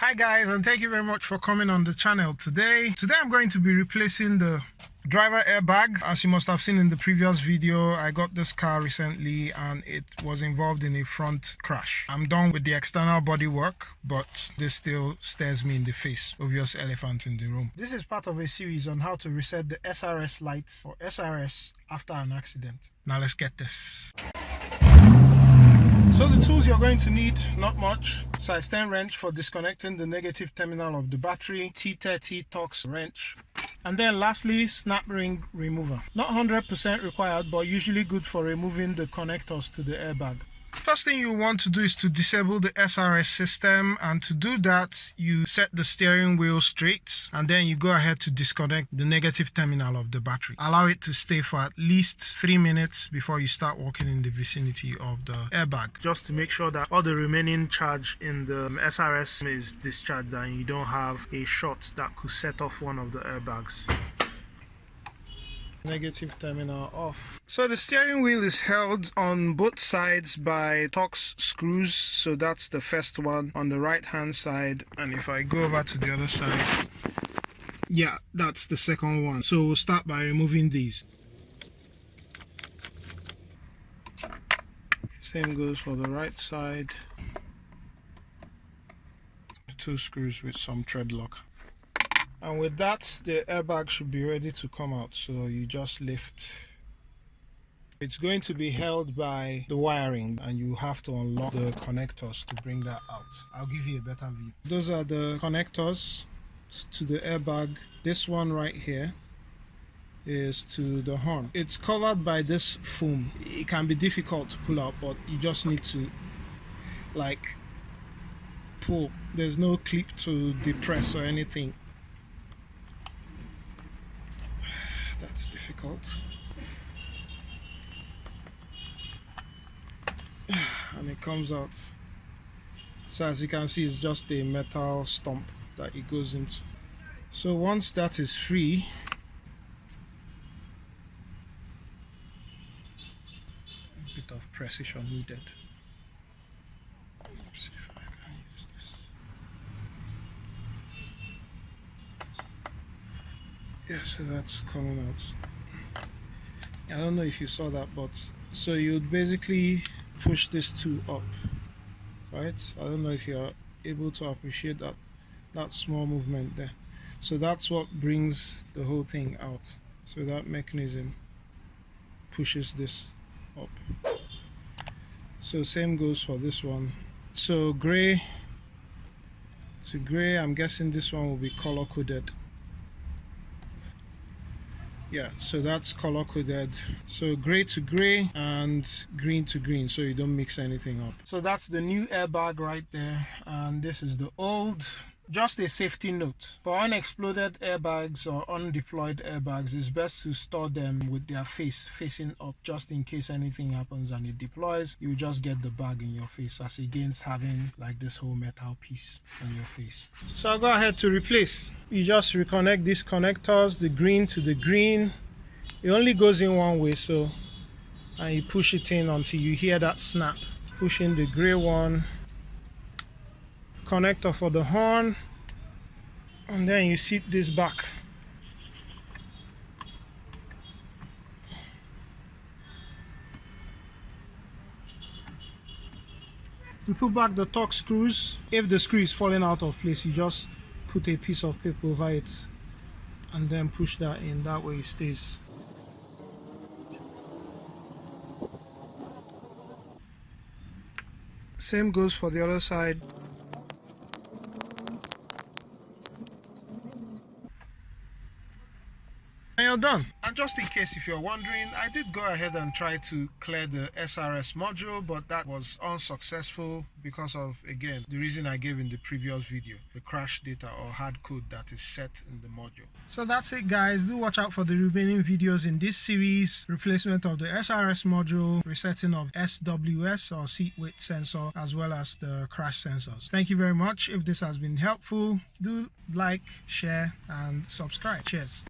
Hi guys, and thank you very much for coming on the channel today. Today I'm going to be replacing the driver airbag. As you must have seen in the previous video, I got this car recently and it was involved in a front crash. I'm done with the external body work, but this still stares me in the face. Obvious elephant in the room. This is part of a series on how to reset the SRS lights or SRS after an accident. Now let's get this. So the tools you're going to need, not much. Size 10 wrench for disconnecting the negative terminal of the battery, T30 Torx wrench, and then lastly snap ring remover. Not 100% required, but usually good for removing the connectors to the airbag. First thing you want to do is to disable the SRS system, and to do that you set the steering wheel straight and then you go ahead to disconnect the negative terminal of the battery. Allow it to stay for at least 3 minutes before you start walking in the vicinity of the airbag, just to make sure that all the remaining charge in the SRS is discharged and you don't have a short that could set off one of the airbags. Negative terminal off. So the steering wheel is held on both sides by Torx screws. So that's the first one on the right hand side, and if I go over to the other side, yeah, that's the second one. So we'll start by removing these. Same goes for the right side. 2 screws with some thread lock. And with that, the airbag should be ready to come out. So you just lift. It's going to be held by the wiring and you have to unlock the connectors to bring that out. I'll give you a better view. Those are the connectors to the airbag. This one right here is to the horn. It's covered by this foam. It can be difficult to pull out, but you just need to like pull. There's no clip to depress or anything. That's difficult. And it comes out. So as you can see, it's just a metal stump that it goes into. So once that is free, a bit of precision needed. Let's see if I can use this. Yeah, so that's coming out. I don't know if you saw that, but so you'd basically push this two up, right? I don't know if you're able to appreciate that small movement there. So that's what brings the whole thing out. So that mechanism pushes this up. So same goes for this one. So gray to gray, I'm guessing this one will be color coded. Yeah, so that's color coded. So gray to gray and green to green, so you don't mix anything up. So that's the new airbag right there, and this is the old. Just a safety note, for unexploded airbags or undeployed airbags, it's best to store them with their face facing up, just in case anything happens and it deploys. You just get the bag in your face, as against having like this whole metal piece on your face. So I'll go ahead to replace. You just reconnect these connectors, the green to the green. It only goes in one way, so, and you push it in until you hear that snap. Push in the gray one. Connector for the horn, and then you seat this back. You put back the Torx screws. If the screw is falling out of place, you just put a piece of paper over it and then push that in. That way it stays. Same goes for the other side. And you're done. And just in case if you're wondering, I did go ahead and try to clear the SRS module, but that was unsuccessful because of, again, the reason I gave in the previous video, the crash data or hard code that is set in the module. So that's it guys. Do watch out for the remaining videos in this series: replacement of the SRS module, resetting of SWS or seat weight sensor, as well as the crash sensors. Thank you very much. If this has been helpful, do like, share and subscribe. Cheers.